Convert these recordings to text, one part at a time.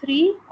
3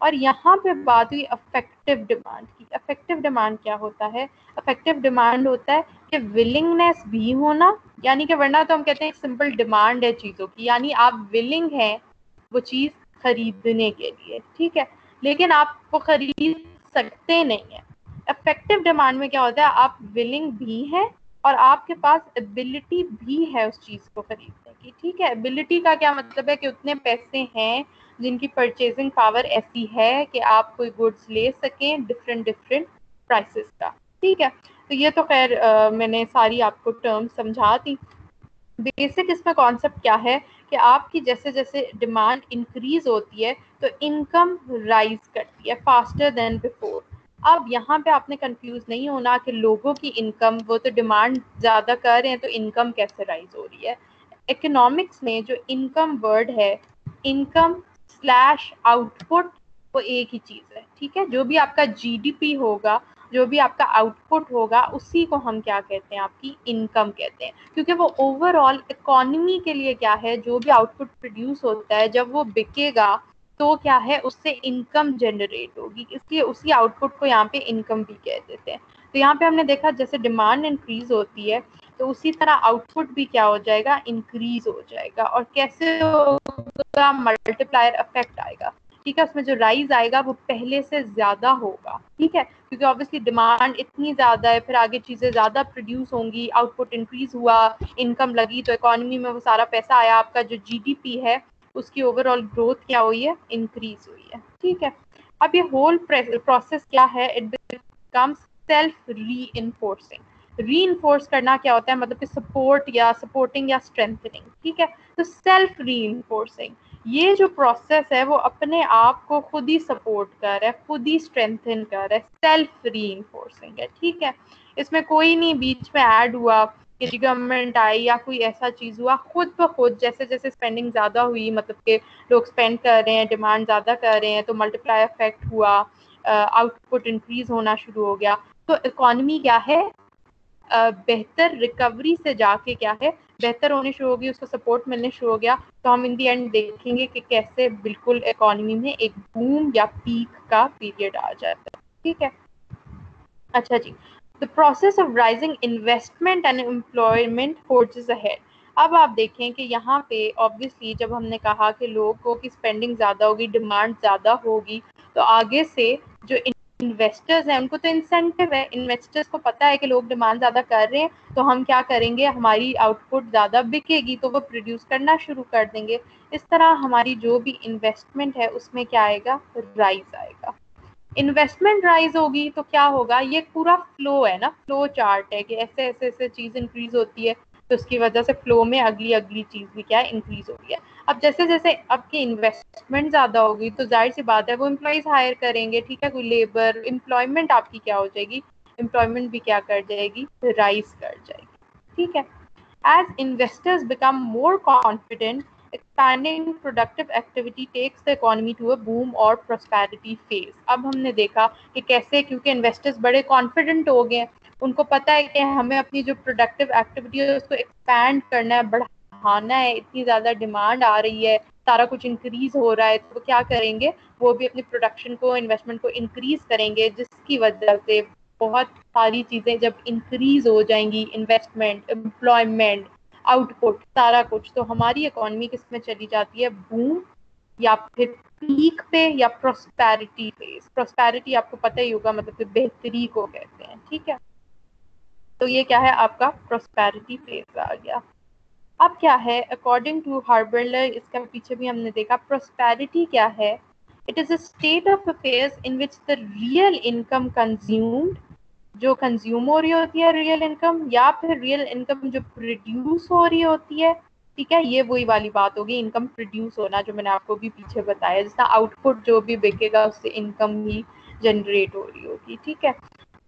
اور یہاں پہ بات ہوئی افیکٹو ڈیمانڈ کی. افیکٹو ڈیمانڈ کیا ہوتا ہے؟ افیکٹو ڈیمانڈ ہوتا ہے کہ ولنگنیس بھی ہونا, یعنی کہ ورنہ تو ہم کہتے ہیں ایک سمپل ڈیمانڈ ہے چیزوں کی, یعنی آپ ولنگ ہیں وہ چیز خریدنے کے لیے, ٹھیک ہے, لیکن آپ کو خرید سکتے نہیں ہیں. افیکٹو ڈیمانڈ میں کیا ہوتا ہے, آپ ولنگ بھی ہیں اور آپ کے پاس ایبلٹی بھی ہے اس چیز کو خریدنے کی, ٹھیک ہے. ایبلٹی کا کیا مطلب ہے کہ اتنے پیسے ہیں جن کی پرچیزنگ پاور ایسی ہے کہ آپ کوئی گڈس لے سکیں ڈفرینٹ پرائسز کا, ٹھیک ہے. تو یہ تو خیر میں نے ساری آپ کو ٹرم سمجھا دی. بیسک اس میں کانسیپٹ کیا ہے کہ آپ کی جیسے جیسے ڈیمانڈ انکریز ہوتی ہے تو انکم رائز کرتی ہے فاسٹر دین بیفور. اب یہاں پہ آپ نے کنفیوز نہیں ہونا کہ لوگوں کی انکم, وہ تو ڈیمانڈ زیادہ کر رہے ہیں تو انکم کیسے رائز ہو رہی ہے. اکنامکس میں جو انکم ورڈ ہے, انکم سلیش آؤٹ پٹ, وہ ایک ہی چیز ہے, ٹھیک ہے. جو بھی آپ کا جی ڈی پی ہوگا, جو بھی آپ کا آؤٹ پٹ ہوگا, اسی کو ہم کیا کہتے ہیں, آپ کی انکم کہتے ہیں, کیونکہ وہ اوور آل اکانومی کے لیے کیا ہے, جو بھی آؤٹ پٹ پروڈیوس ہوتا ہے جب وہ بکے گا تو کیا ہے اس سے انکم جنریٹ ہوگی, اس لیے اسی آؤٹ پٹ کو یہاں پہ انکم بھی کہہ دیتے ہیں. تو یہاں پہ ہم نے دیکھا جیسے ڈیمانڈ انکریز ہوتی ہے تو اسی طرح آؤٹ پٹ بھی کیا ہو جائے گا, انکریز ہو جائے گا. اور کیسے ہوگا, ملٹی پلائر افیکٹ آئے گا, ٹھیک ہے. اس میں جو رائز آئے گا وہ پہلے سے زیادہ ہوگا, ٹھیک ہے, کیونکہ obviously ڈیمانڈ اتنی زیادہ ہے, پھر آگے چیزیں زیادہ پروڈیوس ہوں گی, آؤٹ پٹ انکریز ہوا, انکم لگی, تو اکانومی میں وہ سارا پیسہ آیا, آپ کا جو جی ڈی پی ہے اس کی اوور آل گروتھ کیا ہوئی ہے, انکریز ہوئی ہے, ٹھیک ہے. اب یہ ہول پروسیس کیا ہے, it becomes self reinforcing. Reinforce کرنا کیا ہوتا ہے, مطلب کہ سپورٹ یا سپورٹنگ یا اسٹرینتھنگ, ٹھیک ہے. تو سیلف ری انفورسنگ, یہ جو پروسیس ہے وہ اپنے آپ کو خود ہی سپورٹ کر رہا ہے, خود ہی اسٹرینتھن کر رہا ہے, سیلف ری انفورسنگ ہے, ٹھیک ہے. اس میں کوئی نہیں بیچ میں ایڈ ہوا کہ گورنمنٹ آئی یا کوئی ایسا چیز ہوا, خود بخود جیسے جیسے اسپینڈنگ زیادہ ہوئی, مطلب کہ لوگ اسپینڈ کر رہے ہیں, ڈیمانڈ زیادہ کر رہے ہیں, تو ملٹی پلائی افیکٹ ہوا, آؤٹ پٹ انکریز ہونا شروع ہو گیا, تو اکانومی کیا ہے, بہتر ریکوری سے جا کے کیا ہے, بہتر ہونی شروع ہوگی, اس کو سپورٹ ملنے شروع ہو گیا. تو ہم ان دی اینڈ دیکھیں گے کہ کیسے بالکل اکانومی میں ایک بوم یا پیک کا پیریڈ آ جاتا ہے, ٹھیک ہے. اچھا جی, the process of rising investment and employment forges ahead. اب آپ دیکھیں کہ یہاں پہ obviously جب ہم نے کہا کہ لوگوں کی اسپینڈنگ زیادہ ہوگی, ڈیمانڈ زیادہ ہوگی, تو آگے سے جو انویسٹرز ہیں ان کو تو انسینٹو ہے, انویسٹرز کو پتا ہے کہ لوگ ڈیمانڈ زیادہ کر رہے ہیں تو ہم کیا کریں گے, ہماری آؤٹ پٹ زیادہ بکے گی تو وہ پروڈیوس کرنا شروع کر دیں گے. اس طرح ہماری جو بھی انویسٹمنٹ ہے اس میں کیا آئے گا, رائز آئے گا. انویسٹمنٹ رائز ہوگی تو کیا ہوگا, یہ پورا فلو ہے نا, فلو چارٹ ہے کہ ایسے ایسے ایسے چیز انکریز ہوتی ہے تو اس کی وجہ سے فلو میں اگلی چیز بھی کیا ہے, انکریز ہو رہی ہے. اب جیسے جیسے آپ کی انویسٹمنٹ زیادہ ہوگی تو ظاہر سی بات ہے وہ امپلائیز ہائر کریں گے, ٹھیک ہے, کوئی لیبر, امپلائمنٹ آپ کی کیا ہو جائے گی, امپلائمنٹ بھی کیا کر جائے گی, رائز کر جائے گی, ٹھیک ہے. As investors become more confident, expanding productive activity takes the economy to a boom or prosperity phase. اب ہم نے دیکھا کہ کیسے, کیونکہ انویسٹرز بڑے کانفیڈنٹ ہو گئے, ان کو پتا ہے کہ ہمیں اپنی جو پروڈکٹیو ایکٹیویٹی ہے اس کو ایکسپینڈ کرنا ہے, بڑھانا ہے, اتنی زیادہ ڈیمانڈ آ رہی ہے, سارا کچھ انکریز ہو رہا ہے, تو کیا کریں گے, وہ بھی اپنی پروڈکشن کو, انویسٹمنٹ کو انکریز کریں گے, جس کی وجہ سے بہت ساری چیزیں جب انکریز ہو جائیں گی, انویسٹمنٹ, امپلائمنٹ, آؤٹ پٹ, سارا کچھ, تو ہماری اکانومی کس میں چلی جاتی ہے, بوم یا پھر پیک پہ یا پروسپیرٹی فیز. پروسپیرٹی آپ کو پتہ ہی ہوگا, مطلب کہ بہتری کو کہتے ہیں, ٹھیک ہے. تو یہ کیا ہے, آپ کا پروسپیرٹی فیز آ گیا. اب کیا ہے, اکارڈنگ ٹو ہاربرلر, اس کے پیچھے بھی ہم نے دیکھا پروسپیرٹی کیا ہے, it is a state of affairs in which the real income consumed, جو کنزیوم ہو رہی ہوتی ہے ریئل انکم, یا پھر ریئل انکم جو پروڈیوس ہو رہی ہوتی ہے, ٹھیک ہے. یہ وہی والی بات ہوگی, انکم پروڈیوس ہونا, جو میں نے آپ کو بھی پیچھے بتایا, جس طرح آؤٹ پٹ جو بھی بکے گا اس سے انکم ہی جنریٹ ہو رہی ہوگی, ٹھیک ہے.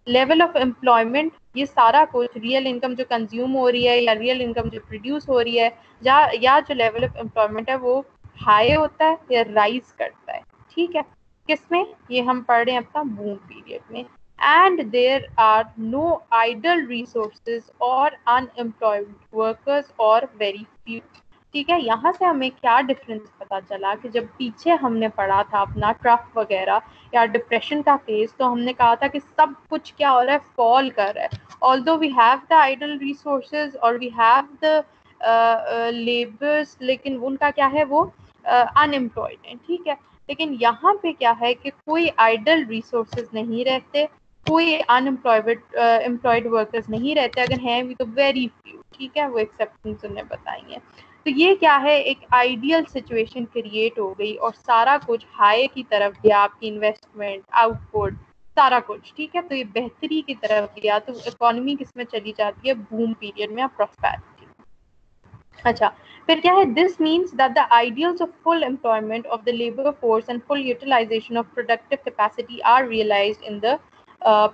لیول آف امپلائمنٹ, یہ سارا کچھ ریئل انکم جو کنزیوم ہو رہی ہے یا ریئل انکم جو پروڈیوس ہو رہی ہے, یا جو لیول آف امپلائمنٹ ہے وہ ہائی ہوتا ہے یا رائز کرتا ہے, ٹھیک ہے. کس میں, یہ ہم پڑھ رہے ہیں اپنا بوم پیریڈ میں. And there are no idle resources or unemployed workers or very few. ٹھیک ہے. یہاں سے ہمیں کیا ڈفرینس پتا چلا کہ جب پیچھے ہم نے پڑھا تھا اپنا ٹرف وغیرہ یا ڈپریشن کا فیز, تو ہم نے کہا تھا کہ سب کچھ کیا ہو رہا ہے, فال کر رہا ہے. although we have the idle resources or we have the laborers, لیکن ان کا کیا ہے, وہ unemployed ہیں. ٹھیک ہے. لیکن یہاں پہ کیا ہے کہ کوئی آئیڈل ریسورسز نہیں رہتے, کوئی امپلائڈ ورکرز نہیں رہتے, اگر ہیں بھی تو ویری فیو. ٹھیک ہے, وہ ایکسیپشنز انہیں بتائی ہیں. تو یہ کیا ہے, ایک آئیڈیل سچویشن کریٹ ہو گئی اور سارا کچھ ہائی کی طرف گیا, آپ کی انویسٹمنٹ, آؤٹ پٹ, سارا کچھ. ٹھیک ہے. تو یہ بہتری کی طرف گیا, تو اکانومی کس میں چلی جاتی ہے, بوم پیریڈ میں, پراسپیرٹی. اچھا, پھر کیا ہے, this means that the ideals of full employment of the labour force and full utilisation of productive capacity are realised in the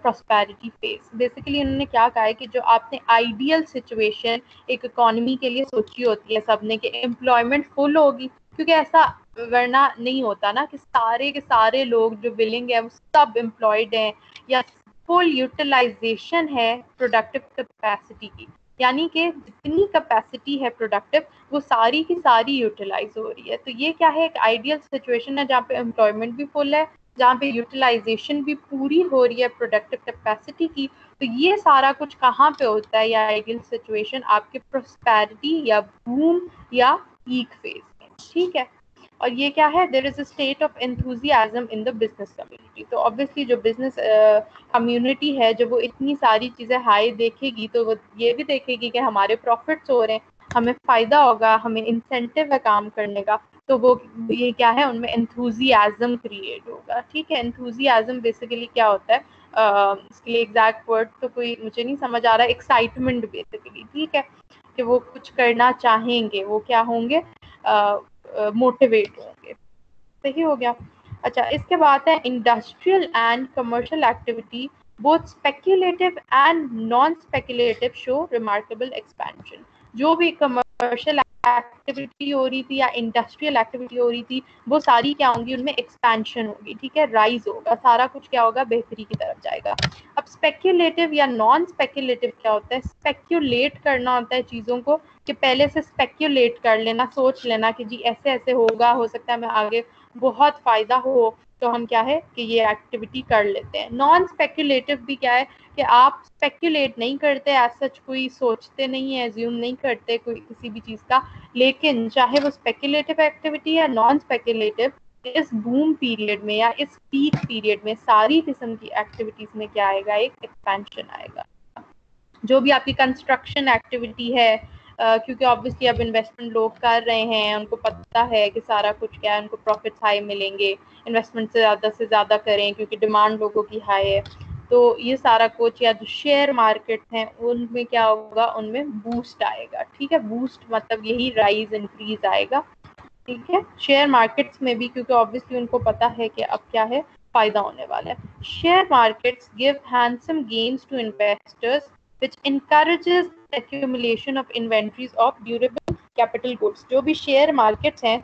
prosperity phase. Basically انہوں نے کیا کہا ہے کہ جو آپ نے آئیڈیل سچویشن ایک اکانومی کے لیے سوچی ہوتی ہے سب نے, کہ امپلائمنٹ فل ہوگی, کیونکہ ایسا ورنہ نہیں ہوتا نا کہ سارے کے سارے لوگ جو بلنگ ہے وہ سب امپلائڈ ہیں, یا فل یوٹیلائزیشن ہے پروڈکٹیو کیپیسٹی کی, یعنی کہ جتنی کیپیسٹی ہے پروڈکٹیو وہ ساری کی ساری یوٹیلائز ہو رہی ہے. تو یہ کیا ہے, ایک آئیڈیل سچویشن ہے جہاں پہ امپلائمنٹ بھی فل ہے, جہاں پہ یوٹیلائزیشن بھی پوری ہو رہی ہے پروڈکٹیو کیپیسٹی کی. تو یہ سارا کچھ کہاں پہ ہوتا ہے, یا آئیڈیل سچویشن آپ کے پراسپیرٹی یا بوم یا پیک فیز میں. ٹھیک ہے. اور یہ کیا ہے, there is a state of enthusiasm in the business community. تو obviously جو بزنس کمیونٹی ہے, جب وہ اتنی ساری چیزیں ہائی دیکھے گی تو وہ یہ بھی دیکھے گی کہ ہمارے پروفٹس ہو رہے ہیں, ہمیں فائدہ ہوگا, ہمیں انسینٹیو ہے کام کرنے کا, تو وہ یہ کیا ہے, ان میں انتھوزیازم کریٹ ہوگا. ٹھیک ہے. انتھوزیازم بیسیکلی کیا ہوتا ہے, اس کے لیے ایگزیکٹ ورڈ تو کوئی مجھے نہیں سمجھ آ رہا ہے, ایکسائٹمنٹ بیسیکلی. ٹھیک ہے. کہ وہ کچھ کرنا چاہیں گے, وہ کیا ہوں گے, موٹیویٹ ہوں گے. صحیح ہو گیا. اچھا, اس کے بعد ہے industrial and commercial activity both speculative and non-speculative show remarkable expansion. جو بھی کمرشل ایکٹیویٹی ہو رہی تھی یا انڈسٹریل ایکٹیویٹی ہو رہی تھی, وہ ساری کیا ہوں گی, ان میں ایکسپینشن ہوگی. ٹھیک ہے. رائز ہوگا, سارا کچھ کیا ہوگا, بہتری کی طرف جائے گا. اب اسپیکولیٹو یا نان اسپیکولیٹو کیا ہوتا ہے, اسپیکولیٹ کرنا ہوتا ہے چیزوں کو, کہ پہلے سے اسپیکولیٹ کر لینا, سوچ لینا کہ جی ایسے ایسے ہوگا, ہو سکتا ہے ہمیں آگے بہت فائدہ ہو, تو ہم کیا ہے کہ یہ ایکٹیویٹی کر لیتے ہیں. نان اسپیکولیٹو بھی کیا ہے کہ آپ اسپیکولیٹ نہیں کرتے, ایز سچ کوئی سوچتے نہیں ہیں, ایزیوم نہیں کرتے کوئی کسی بھی چیز کا, لیکن چاہے وہ اسپیکولیٹو ایکٹیویٹی یا نان اسپیکولیٹو, اس بوم پیریڈ میں یا اس پیک پیریڈ میں ساری قسم کی ایکٹیویٹیز میں کیا آئے گا, ایک ایکسپینشن آئے گا. جو بھی آپ کی کنسٹرکشن ایکٹیویٹی ہے, کیونکہ obviously اب انویسٹمنٹ لوگ کر رہے ہیں, ان کو پتہ ہے کہ سارا کچھ کیا ہے, ان کو پروفٹس ہائی ملیں گے, انویسٹمنٹ سے زیادہ کریں کیونکہ ڈیمانڈ لوگوں کی ہائی ہے. تو یہ سارا کچھ, یا جو شیئر مارکیٹ ہیں ان میں کیا ہوگا, ان میں بوسٹ آئے گا. ٹھیک ہے. بوسٹ مطلب یہی رائز انکریز آئے گا. ٹھیک ہے. شیئر مارکیٹس میں بھی, کیونکہ obviously ان کو پتہ ہے کہ اب کیا ہے, فائدہ ہونے والا ہے. Share markets give handsome gains to investors which encourages accumulation of inventories of durable capital goods. جو بھی شیئر مارکیٹس ہیں,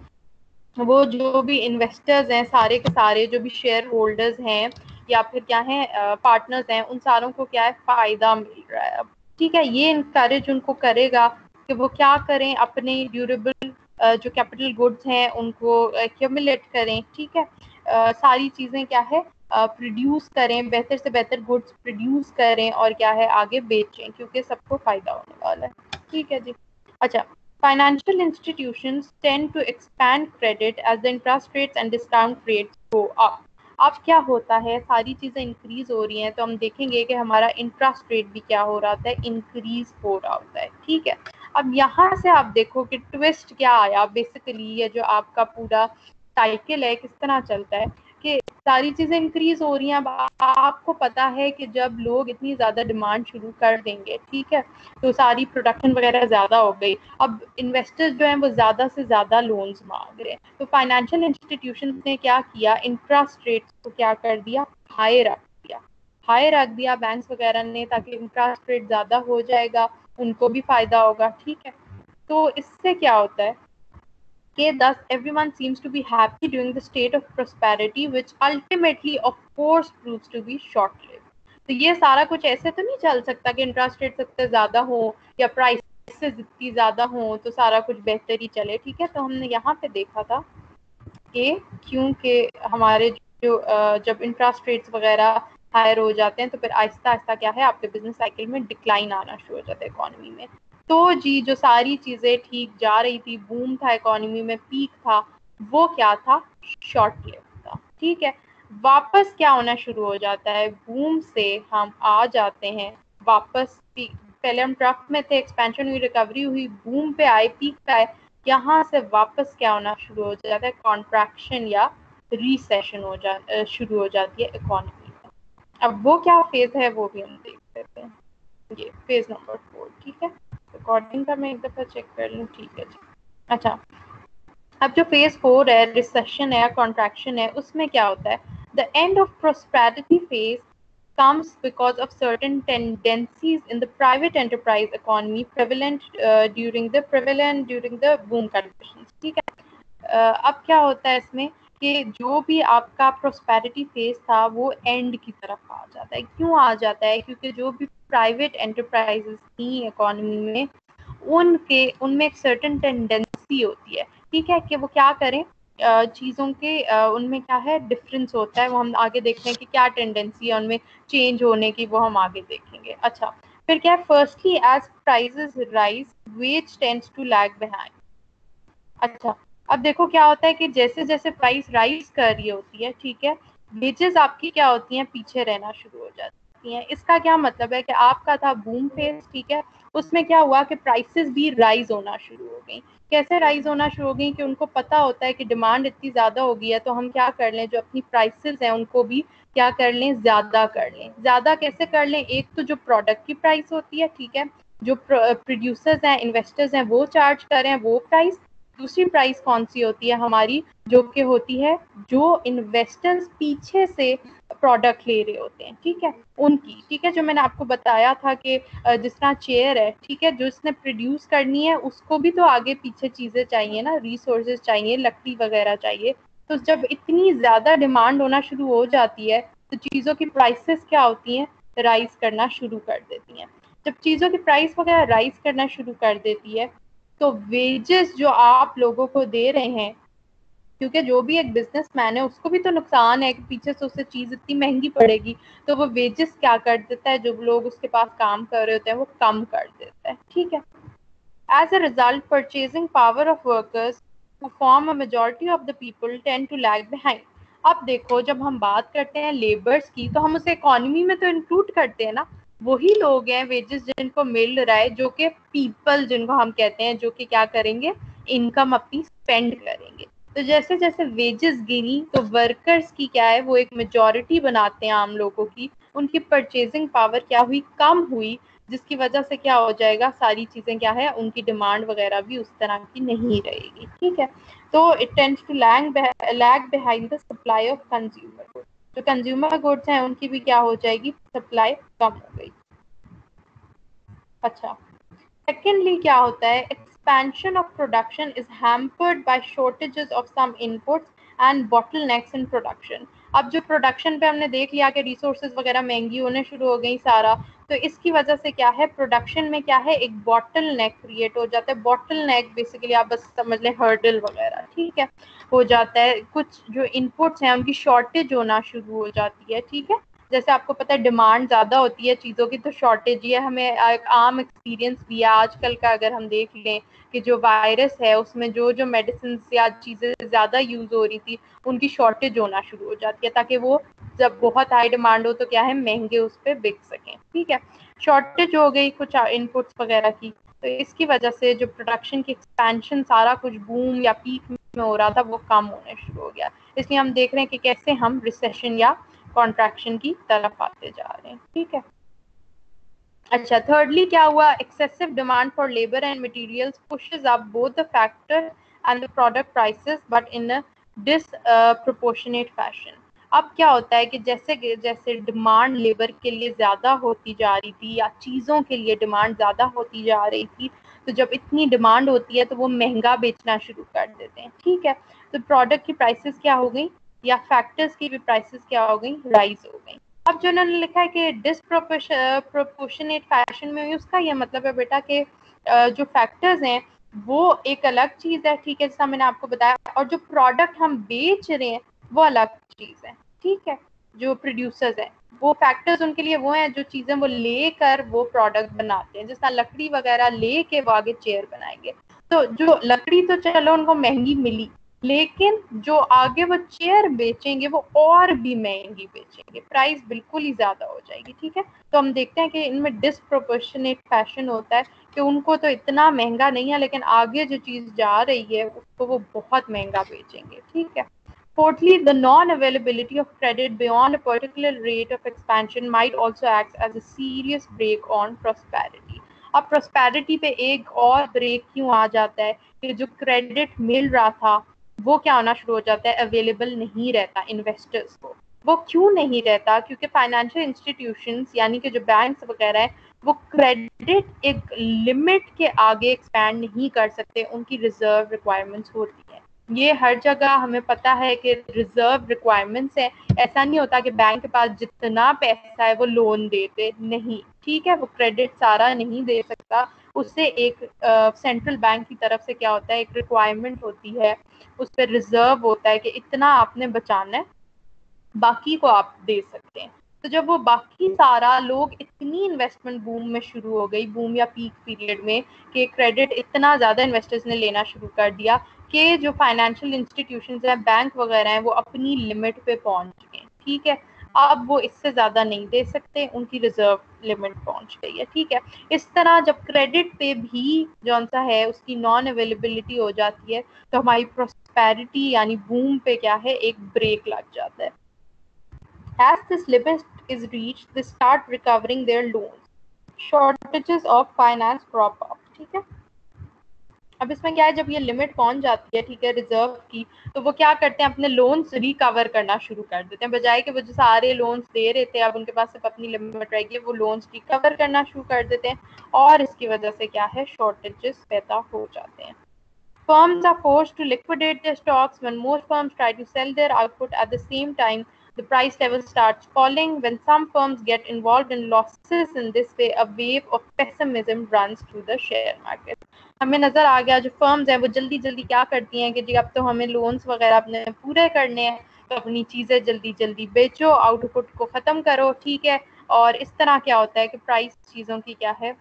وہ جو بھی انویسٹرز ہیں, سارے کے سارے جو بھی شیئر ہولڈرز ہیں یا پھر کیا ہیں پارٹنرز ہیں, ان ساروں کو کیا ہے, فائدہ مل رہا ہے. ٹھیک ہے. یہ انکریج ان کو کرے گا کہ وہ کیا کریں, اپنے ڈیوریبل جو کیپٹل گڈس ہیں ان کو ایکیومولیٹ کریں. ٹھیک ہے. ساری چیزیں کیا ہے, پروڈیوس کریں, بہتر سے بہتر گڈس پروڈیوس کریں, اور کیا ہے, آگے بیچیں, کیونکہ سب کو فائدہ ہونے والا ہے. ٹھیک ہے جی. اچھا, financial institutions tend to expand credit as the interest rates and discount rates go up. اب کیا ہوتا ہے, ساری چیزیں انکریز ہو رہی ہیں, تو ہم دیکھیں گے کہ ہمارا انٹرسٹ ریٹ بھی کیا ہو رہا ہوتا ہے, انکریز ہو رہا ہوتا ہے. ٹھیک ہے. اب یہاں سے آپ دیکھو کہ ٹوسٹ کیا آیا, بیسیکلی یہ جو آپ کا پورا سائیکل ہے کس طرح چلتا ہے, کہ ساری چیزیں انکریز ہو رہی ہیں. اب آپ کو پتا ہے کہ جب لوگ اتنی زیادہ ڈیمانڈ شروع کر دیں گے, ٹھیک ہے, تو ساری پروڈکشن وغیرہ زیادہ ہو گئی, اب انویسٹرز جو ہیں وہ زیادہ سے زیادہ لونز مانگ رہے ہیں. تو فائنینشیل انسٹیٹیوشنز نے کیا کیا, انٹرسٹ ریٹس کو کیا کر دیا, ہائی رکھ دیا بینکس وغیرہ نے, تاکہ انٹرسٹ ریٹ زیادہ ہو جائے گا, ان کو بھی فائدہ ہوگا. ٹھیک ہے. تو اس سے کیا ہوتا ہے کہ thus everyone seems to be happy during the state of prosperity which ultimately of course proves to be short lived. تو یہ سارا کچھ ایسے تو نہیں چل سکتا کہ انٹرسٹ ریٹ سب سے زیادہ ہو یا پرائس اتنی زیادہ ہوں تو سارا کچھ بہتر ہی چلے. ٹھیک ہے, تو ہم نے یہاں پہ دیکھا تھا کہ کیونکہ ہمارے جو جب انٹرسٹ ریٹس وغیرہ ہائر ہو جاتے ہیں تو پھر آہستہ آہستہ کیا ہے آپ کے بزنس سائیکل میں ڈکلائن آنا شروع ہو جاتا ہے اکانومی میں. تو جی جو ساری چیزیں ٹھیک جا رہی تھی, بوم تھا اکانومی میں, پیک تھا, وہ کیا تھا, شارٹ لیو تھا. ٹھیک ہے, واپس کیا ہونا شروع ہو جاتا ہے, بوم سے ہم آ جاتے ہیں واپس پیک. پہلے ہم ٹرف میں تھے, ایکسپینشن ہوئی, ریکوری ہوئی, بوم پہ آئے, پیک پہ آئے, یہاں سے واپس کیا ہونا شروع ہو جاتا ہے, کانٹریکشن یا ریسیشن شروع ہو جاتی ہے اکانومی میں. اب وہ کیا فیز ہے وہ بھی ہم دیکھ لیتے ہیں. یہ فیز نمبر 4. ٹھیک ہے, ریکارڈنگ کا میں ایک دفعہ چیک کر لوں. ٹھیک ہے جی. اچھا, اب جو فیز 4 ہے, ریسیشن ہے, کانٹریکشن ہے, اس میں کیا ہوتا ہے, the end of prosperity phase comes because of certain tendencies in the private enterprise economy prevalent during the boom conditions. ٹھیک ہے, اب کیا ہوتا ہے اس میں کہ جو بھی آپ کا پروسپیرٹی فیز تھا وہ اینڈ کی طرف آ جاتا ہے. کیوں آ جاتا ہے, کیونکہ جو بھی پرائیویٹ انٹرپرائزز تھیں اکانومی میں ان میں ایک سرٹن ٹینڈنسی ہوتی ہے. ٹھیک ہے, کہ وہ کیا کریں, چیزوں کے ان میں کیا ہے ڈفرینس ہوتا ہے, وہ ہم آگے دیکھتے ہیں کہ کیا ٹینڈنسی ہے ان میں چینج ہونے کی, وہ ہم آگے دیکھیں گے. اچھا, پھر کیا ہے, firstly as prices rise wage tends to lag behind. اچھا, اب دیکھو کیا ہوتا ہے کہ جیسے جیسے پرائس رائز کر رہی ہوتی ہے, ٹھیک ہے, ویجز آپ کی کیا ہوتی ہیں, پیچھے رہنا شروع ہو جاتی ہیں. اس کا کیا مطلب ہے کہ آپ کا تھا بوم فیز, ٹھیک ہے, اس میں کیا ہوا کہ پرائسز بھی رائز ہونا شروع ہو گئیں. کیسے رائز ہونا شروع ہو گئیں, کہ ان کو پتا ہوتا ہے کہ ڈیمانڈ اتنی زیادہ ہو گئی ہے تو ہم کیا کر لیں, جو اپنی پرائسز ہیں ان کو بھی کیا کر لیں, زیادہ کر لیں. زیادہ کیسے کر لیں, ایک تو جو پروڈکٹ کی پرائس ہوتی ہے, ٹھیک ہے, جو پروڈیوسرز ہیں, انویسٹرز ہیں, وہ چارج کر رہے ہیں وہ پرائس. دوسری پرائس کون سی ہوتی ہے ہماری, جو کہ ہوتی ہے جو انویسٹرز پیچھے سے پروڈکٹ لے رہے ہوتے ہیں, ٹھیک ہے, ان کی. ٹھیک ہے, جو میں نے آپ کو بتایا تھا کہ جس طرح چیئر ہے, ٹھیک ہے, جو اس نے پروڈیوس کرنی ہے اس کو بھی تو آگے پیچھے چیزیں چاہیے نا, ریسورسز چاہیے, لکڑی وغیرہ چاہیے. تو جب اتنی زیادہ ڈیمانڈ ہونا شروع ہو جاتی ہے تو چیزوں کی پرائسز کیا ہوتی ہیں, رائز کرنا شروع کر دیتی ہیں. جب چیزوں کی پرائس وغیرہ رائز کرنا شروع کر دیتی ہے تو ویجز جو آپ لوگوں کو دے رہے ہیں, کیونکہ جو بھی ایک بزنس مین ہے اس کو بھی تو نقصان ہے کہ پیچھے سے اسے چیز اتنی مہنگی پڑے گی, تو وہ ویجز کیا کر دیتا ہے, جو لوگ اس کے پاس کام کر رہے ہوتے ہیں وہ کم کر دیتا ہے. ٹھیک ہے, as a result purchasing power of workers who form a majority of the people tend to lag behind. اب دیکھو جب ہم بات کرتے ہیں لیبرز کی تو ہم اسے اکانومی میں تو انکلوڈ کرتے ہیں نا, وہی لوگ ہیں ویجز جن کو مل رہا ہے, جو کہ پیپل جن کو ہم کہتے ہیں, جو کہ کیا کریں گے, انکم اپنی اسپینڈ کریں گے. تو جیسے جیسے ویجز گری تو ورکرز کی کیا ہے, وہ ایک میجورٹی بناتے ہیں عام لوگوں کی, ان کی پرچیزنگ پاور کیا ہوئی, کم ہوئی, جس کی وجہ سے کیا ہو جائے گا, ساری چیزیں کیا ہے, ان کی ڈیمانڈ وغیرہ بھی اس طرح کی نہیں رہے گی. ٹھیک ہے, تو it tends to lag behind the supply of consumer good. جو کنزیومر گڈس ہیں ان کی بھی کیا ہو جائے گی, سپلائی کم ہو گئی. اچھا, سیکنڈلی کیا ہوتا ہے, expansion of production is hampered by shortages of some inputs and bottlenecks in production. اب جو پروڈکشن پہ ہم نے دیکھ لیا کہ ریسورسز وغیرہ مہنگی ہونے شروع ہو گئی سارا, تو اس کی وجہ سے کیا ہے, پروڈکشن میں کیا ہے, ایک باٹل نیک کریٹ ہو جاتا ہے. باٹل نیک بیسیکلی آپ بس سمجھ لیں ہرڈل وغیرہ, ٹھیک ہے, ہو جاتا ہے. کچھ جو انپٹس ہیں ان کی شارٹیج ہونا شروع ہو جاتی ہے. ٹھیک ہے, جیسے آپ کو پتہ ہے ڈیمانڈ زیادہ ہوتی ہے چیزوں کی تو شارٹیج ہی ہے. ہمیں ایک عام ایکسپیرینس بھی ہے آج کل کا, اگر ہم دیکھ لیں کہ جو وائرس ہے اس میں جو میڈیسنز یا چیزیں زیادہ یوز ہو رہی تھی ان کی شارٹیج ہونا شروع ہو جاتی ہے, تاکہ وہ جب بہت ہائی ڈیمانڈ ہو تو کیا ہے, مہنگے اس پہ بک سکیں. ٹھیک ہے, شارٹیج ہو گئی کچھ انپٹس وغیرہ کی, تو اس کی وجہ سے جو پروڈکشن کی ایکسپینشن سارا کچھ بوم یا پیک میں ہو رہا تھا وہ کم ہونے شروع ہو گیا. اس لیے ہم دیکھ رہے ہیں کہ کیسے ہم ریسیشن یا کانٹریکشن کی طرف آتے جا رہے ہیں. ٹھیک ہے, اچھا, تھرڈلی کیا ہوا, excessive demand for labour and materials pushes up both the factor and the product prices but in a disproportionate fashion. اب کیا ہوتا ہے کہ جیسے جیسے ڈیمانڈ لیبر کے لیے زیادہ ہوتی جا رہی تھی یا چیزوں کے لیے ڈیمانڈ زیادہ ہوتی جا رہی تھی, تو جب اتنی ڈیمانڈ ہوتی ہے تو وہ مہنگا بیچنا شروع کر دیتے ہیں. ٹھیک ہے, تو پروڈکٹ کی پرائسز کیا ہو گئی, یا فیکٹرز کی بھی پرائسز کیا ہو گئی, رائز ہو گئی. اب جو انہوں نے لکھا ہے کہ ڈسپروپورشنیٹ فیشن میں, اس کا یہ مطلب ہے بیٹا کہ جو فیکٹرز ہیں وہ ایک الگ چیز ہے, ٹھیک ہے, جیسا میں نے آپ کو بتایا, اور جو پروڈکٹ ہم بیچ رہے ہیں وہ الگ چیز ہے, ٹھیک ہے. جو پروڈیوسرز ہیں وہ فیکٹرز ان کے لیے وہ ہیں جو چیزیں وہ لے کر وہ پروڈکٹ بناتے ہیں, جس طرح لکڑی وغیرہ لے کے وہ آگے چیئر بنائیں گے. تو جو لکڑی تو چلو ان کو مہنگی ملی, لیکن جو آگے وہ چیئر بیچیں گے وہ اور بھی مہنگی بیچیں گے, پرائس بالکل ہی زیادہ ہو جائے گی, ٹھیک ہے. تو ہم دیکھتے ہیں کہ ان میں ڈسپروپورشنیٹ فیشن ہوتا ہے کہ ان کو تو اتنا مہنگا نہیں ہے, لیکن آگے جو چیز جا رہی ہے اس کو وہ بہت مہنگا بیچیں گے, ٹھیک ہے. Fourthly, the non-availability of credit beyond a particular rate of expansion might also act as a serious brake on prosperity. اب prosperity پہ ایک اور بریک کیوں آ جاتا ہے کہ جو کریڈٹ مل رہا تھا وہ کیا ہونا شروع ہو جاتا ہے, اویلیبل نہیں رہتا انویسٹرز کو. وہ کیوں نہیں رہتا؟ کیونکہ فائنینشیل انسٹیٹیوشنز یعنی کہ جو بینکس وغیرہ ہیں وہ کریڈٹ ایک لمٹ کے آگے ایکسپینڈ نہیں کر سکتے, ان کی ریزرو ریکوائرمنٹس ہوتی ہیں. یہ ہر جگہ ہمیں پتہ ہے کہ ریزرو ریکوائرمنٹس ہیں, ایسا نہیں ہوتا کہ بینک کے پاس جتنا پیسہ ہے وہ لون دیتے نہیں, ٹھیک ہے. وہ کریڈٹ سارا نہیں دے سکتا, اس سے ایک سینٹرل بینک کی طرف سے کیا ہوتا ہے, ایک ریکوائرمنٹ ہوتی ہے, اس پہ ریزرو ہوتا ہے کہ اتنا آپ نے بچانا ہے, باقی کو آپ دے سکتے ہیں. تو جب وہ باقی سارا لوگ اتنی انویسٹمنٹ بوم میں شروع ہو گئی, بوم یا پیک پیریڈ میں, کہ کریڈٹ اتنا زیادہ انویسٹرز نے لینا شروع کر دیا کہ جو فائنینشیل انسٹیٹیوشنز ہیں, بینک وغیرہ ہیں, وہ اپنی لمٹ پہ پہنچ گئے, ٹھیک ہے. اب وہ اس سے زیادہ نہیں دے سکتے, ان کی ریزرو لمٹ پہنچ گئی ہے, ٹھیک ہے. اس طرح جب کریڈٹ پہ بھی جون سا ہے اس کی نان اویلیبلٹی ہو جاتی ہے تو ہماری پراسپیرٹی یعنی بوم پہ کیا ہے, ایک بریک لگ جاتا ہے. As this limit is reached, they start recovering their loans. Shortages of finance crop up, ٹھیک ہے. اب اس میں کیا ہے, جب یہ لمٹ پہنچ جاتی ہے, ٹھیک ہے, ریزرو کی, تو وہ کیا کرتے ہیں, اپنے لونز ریکور کرنا شروع کر دیتے ہیں, بجائے کہ وہ جو سارے لونز دے رہے تھے اب ان کے پاس صرف اپنی لمٹ رہے گی, وہ لونز ریکور کرنا شروع کر دیتے ہیں, اور اس کی وجہ سے کیا ہے, شارٹیجز پیدا ہو جاتے ہیں. Firms are forced to liquidate their stocks. When most firms try to sell their output at the same time, the price level starts falling. When some firms get involved in losses in this way, a wave of pessimism runs through the share market. ہمیں نظر آ گیا جو firms ہیں وہ جلدی جلدی کیا کرتی ہیں کہ جی اب تو ہمیں لونز وغیرہ اپنے پورے کرنے ہیں, تو اپنی چیزیں جلدی جلدی بیچو, آؤٹ پٹ کو ختم کرو, ٹھیک ہے. اور اس طرح کیا ہوتا ہے کہ پرائس چیزوں کی کیا ہے,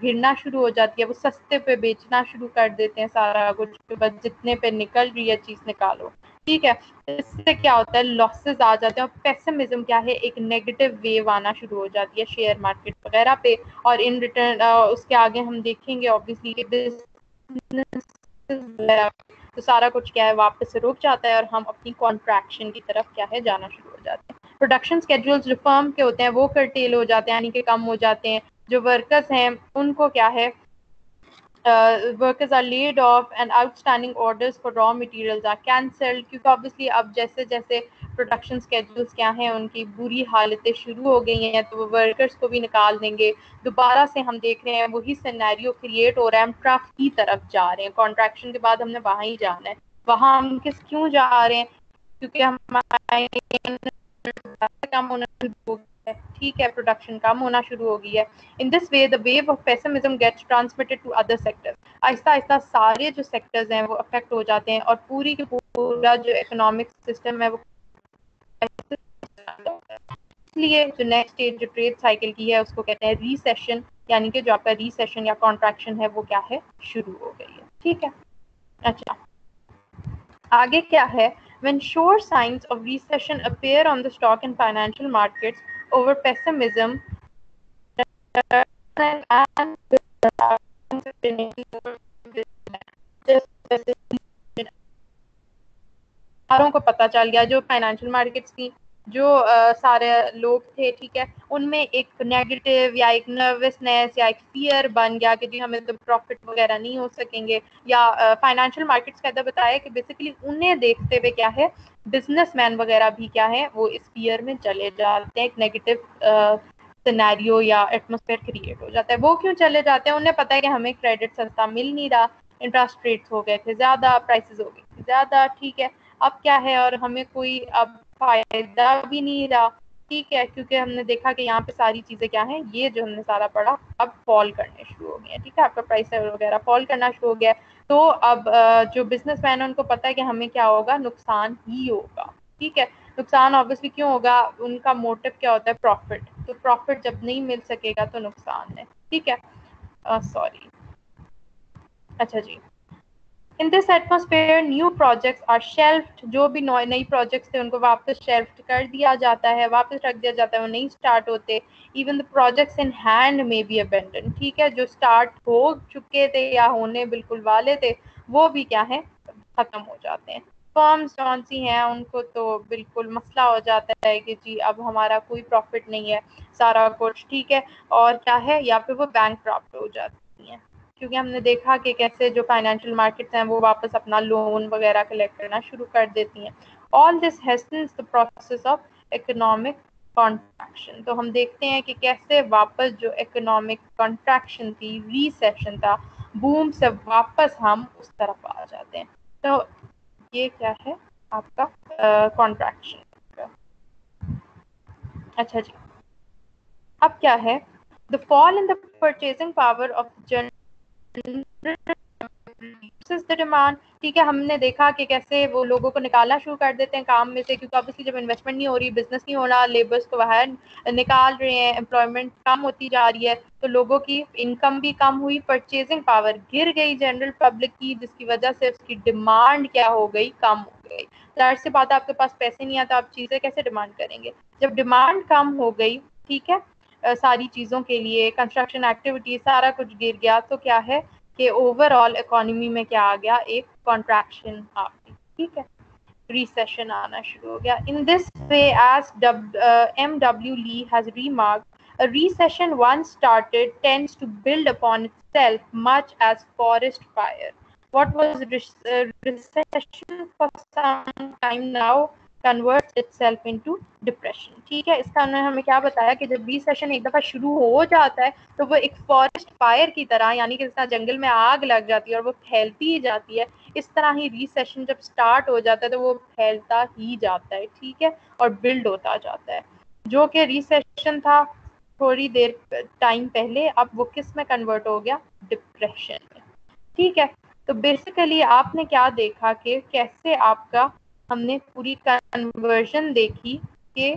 گرنا شروع ہو جاتی ہے, وہ سستے پہ بیچنا شروع کر دیتے ہیں سارا کچھ, بس جتنے پہ نکل رہی ہے چیز نکالو, ٹھیک ہے. اس سے کیا ہوتا ہے, لاسز آ جاتے ہیں, اور پیسمزم کیا ہے, ایک نیگیٹو ویو آنا شروع ہو جاتی ہے شیئر مارکیٹ وغیرہ پہ, اور ان ریٹرن اس کے آگے ہم دیکھیں گے obviously تو سارا کچھ کیا ہے واپس سے رک جاتا ہے, اور ہم اپنی کانٹریکشن کی طرف کیا ہے جانا شروع ہو جاتے ہیں. پروڈکشن اسکیڈولز جو فرم کے ہوتے ہیں وہ کرٹیل ہو جاتے ہیں, یعنی کہ کم ہو جاتے ہیں. جو ورکرز ہیں ان کو کیا ہے, workers are laid off and outstanding orders for raw materials are cancelled, کیونکہ obviously اب جیسے جیسے پروڈکشن اسکیڈولز کیا ہیں ان کی بری حالتیں شروع ہو گئی ہیں, تو وہ ورکرز کو بھی نکال دیں گے. دوبارہ سے ہم دیکھ رہے ہیں وہی سینیریو کریٹ ہو رہا ہے, ہم ٹرف کی طرف جا رہے ہیں, کانٹریکشن کے بعد ہم نے وہاں ہی جانا ہے. وہاں ہم کیوں جا رہے ہیں, کیونکہ کم ہونا شروع ہو گیا ہے, ٹھیک ہے, پروڈکشن کم ہونا شروع ہو گئی ہے. In this way, the wave of pessimism gets transmitted to other sectors. آہستہ آہستہ سارے جو سیکٹرز ہیں وہ افیکٹ ہو جاتے ہیں, اور پوری کی پورا جو اکنامک سسٹم ہے وہ اس لیے جو نیکسٹ اسٹیج جو ٹریڈ سائیکل کی ہے اس کو کہتے ہیں ریسیشن, یعنی کہ جو آپ کا ریسیشن یا کانٹریکشن ہے وہ کیا ہے, شروع ہو گئی ہے, ٹھیک ہے. اچھا آگے کیا ہے, when sure signs of recession appear on the stock and financial markets, over pessimism کو پتہ چل گیا, جو فائنینشیل مارکیٹس کی جو سارے لوگ تھے, ٹھیک ہے, ان میں ایک نیگیٹو یا ایک نروسنیس یا ایک فیئر بن گیا کہ جی ہمیں تو پروفٹ وغیرہ نہیں ہو سکیں گے. یا فائنینشیل مارکیٹس کا بتایا کہ بیسیکلی انہیں دیکھتے ہوئے کیا ہے, بزنس مین وغیرہ بھی کیا ہے وہ اس فیئر میں چلے جاتے ہیں, ایک نیگیٹو سینیریو یا ایٹماسفیئر کریٹ ہو جاتا ہے. وہ کیوں چلے جاتے ہیں, انہیں پتہ ہے کہ ہمیں کریڈٹ سستا مل نہیں رہا, انٹرسٹ ریٹس ہو گئے تھے زیادہ, پرائسز ہو گئی تھی زیادہ, ٹھیک ہے. اب کیا ہے, اور ہمیں کوئی اب فائدہ بھی نہیں رہا, ٹھیک ہے، کیونکہ ہم نے دیکھا کہ یہاں پہ ساری چیزیں کیا ہیں، یہ جو ہم نے سارا پڑھا اب فال کرنے شروع ہو گئے ہیں. ٹھیک ہے، آپ کا پرائس وغیرہ فال کرنا شروع ہو گیا ہے. تو اب جو بزنس مین ان کو پتا ہے کہ ہمیں کیا ہوگا، نقصان ہی ہوگا. ٹھیک ہے، نقصان obviously کیوں ہوگا، ان کا موٹو کیا ہوتا ہے، پروفٹ. تو پروفٹ جب نہیں مل سکے گا تو نقصان ہے. ٹھیک ہے، سوری، اچھا جی. In this atmosphere, new projects are shelved. جو بھی نئی پروجیکٹس تھے ان کو واپس شیلف کر دیا جاتا ہے، واپس رکھ دیا جاتا ہے، وہ نہیں اسٹارٹ ہوتے. Even the projects in hand may be abandoned. ٹھیک ہے، جو اسٹارٹ ہو چکے تھے یا ہونے بالکل والے تھے وہ بھی کیا ہے، ختم ہو جاتے ہیں. فرمز کون سی ہیں، ان کو تو بالکل مسئلہ ہو جاتا ہے کہ جی اب ہمارا کوئی پروفٹ نہیں ہے، سارا کچھ. ٹھیک ہے، اور کیا ہے، یا پھر وہ بینک کرپٹ ہو جاتی ہیں. کیونکہ ہم نے دیکھا کہ کیسے جو فائنینشیل مارکیٹس ہیں وہ واپس اپنا لون وغیرہ کلیکٹ کرنا شروع کر دیتی ہیں. آل دس ہیسٹنس the process of economic contraction. تو ہم دیکھتے ہیں کہ کیسے واپس جو اکنامک کنٹریکشن تھی، ریسیشن تھا، بوم سے واپس ہم اس طرف آ جاتے ہیں. تو یہ کیا ہے آپ کا کنٹریکشن. اچھا جی، اب کیا ہے، the fall in the purchasing power of general demand. ٹھیک ہے، ہم نے دیکھا کہ کیسے وہ لوگوں کو نکالنا شروع کر دیتے ہیں کام میں سے، کیونکہ obviously جب انویسٹمنٹ نہیں ہو رہی، بزنس نہیں ہو رہا، لیبرس کو باہر نکال رہے ہیں، امپلائمنٹ کم ہوتی جا رہی ہے، تو لوگوں کی انکم بھی کم ہوئی، پرچیزنگ پاور گر گئی جنرل پبلک کی، جس کی وجہ سے اس کی ڈیمانڈ کیا ہو گئی، کم ہو گئی. ظاہر سی بات ہے، آپ کے پاس پیسے نہیں آتے، آپ چیزیں کیسے ڈیمانڈ کریں گے. جب ڈیمانڈ کم ہو گئی، ٹھیک ہے، ساری چیزوں کے لیے، کنسٹرکشن ایکٹیویٹی سارا کچھ گر گیا، تو کیا ہے کہ اوور آل اکانومی میں کیا آ گیا، ایک کنٹریکشن آ گئی. ٹھیک ہے، ریسیشن آنا شروع ہو گیا. In this way as M.W. Lee has remarked, a recession once started tends to build upon itself much as forest fire. What was recession for some time now converts itself into depression. ٹھیک ہے، اس کا انہوں نے ہمیں کیا بتایا کہ جب ریسیشن ایک دفعہ شروع ہو جاتا ہے تو وہ ایک فارسٹ فائر کی طرح، یعنی کہ جس طرح جنگل میں آگ لگ جاتی ہے اور وہ پھیلتی ہی جاتی ہے، اس طرح ہی ریسیشن جب سٹارٹ ہو جاتا ہے تو وہ پھیلتا ہی جاتا ہے. ٹھیک ہے، اور بلڈ ہوتا جاتا ہے. جو کہ ریسیشن تھا تھوڑی دیر ٹائم پہلے، اب وہ کس میں کنورٹ ہو گیا، ڈپریشن میں. ٹھیک ہے، تو بیسیکلی آپ نے کیا دیکھا کہ کیسے آپ کا، ہم نے پوری کنورژن دیکھی کہ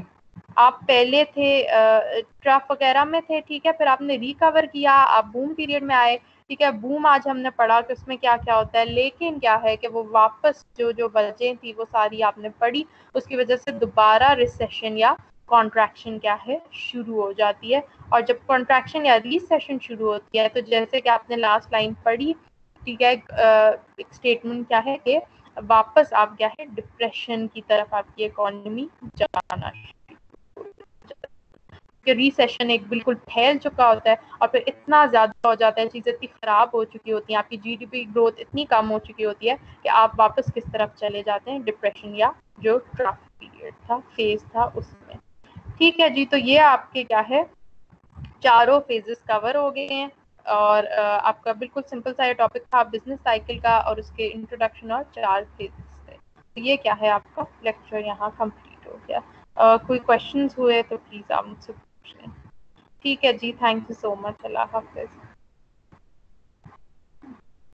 آپ پہلے تھے ٹرف وغیرہ میں تھے. ٹھیک ہے، پھر آپ نے ریکور کیا، آپ بوم پیریڈ میں آئے. ٹھیک ہے، بوم آج ہم نے پڑھا کہ اس میں کیا کیا ہوتا ہے، لیکن کیا ہے کہ وہ واپس جو وجہیں تھی وہ ساری آپ نے پڑھی، اس کی وجہ سے دوبارہ ریسیشن یا کانٹریکشن کیا ہے، شروع ہو جاتی ہے. اور جب کانٹریکشن یا ریسیشن شروع ہوتی ہے تو جیسے کہ آپ نے لاسٹ لائن پڑھی، ٹھیک ہے، ایک اسٹیٹمنٹ کیا ہے کہ واپس آپ کیا ہے، ڈپریشن کی طرف آپ کی اکانومی جانا کہ ریسیشن ایک بالکل پھیل چکا ہوتا ہے اور پھر اتنا زیادہ ہو جاتا ہے، چیزیں اتنی خراب ہو چکی ہوتی ہیں، آپ کی جی ڈی پی گروتھ اتنی کم ہو چکی ہوتی ہے کہ آپ واپس کس طرف چلے جاتے ہیں، ڈپریشن یا جو ٹرف پیریڈ تھا، فیز تھا، اس میں. ٹھیک ہے جی، تو یہ آپ کے کیا ہے، چاروں فیزز کور ہو گئے ہیں. اور آپ کا بالکل سمپل سا یہ ٹاپک تھا بزنس سائیکل کا اور اس کے انٹروڈکشن اور 4 فیزز تھے. یہ کیا ہے، آپ کا لیکچر یہاں کمپلیٹ ہو گیا. کوئی کوشچنز ہوئے تو پلیز آپ مجھ سے پوچھ لیں. ٹھیک ہے جی، تھینک یو سو مچ. اللہ حافظ.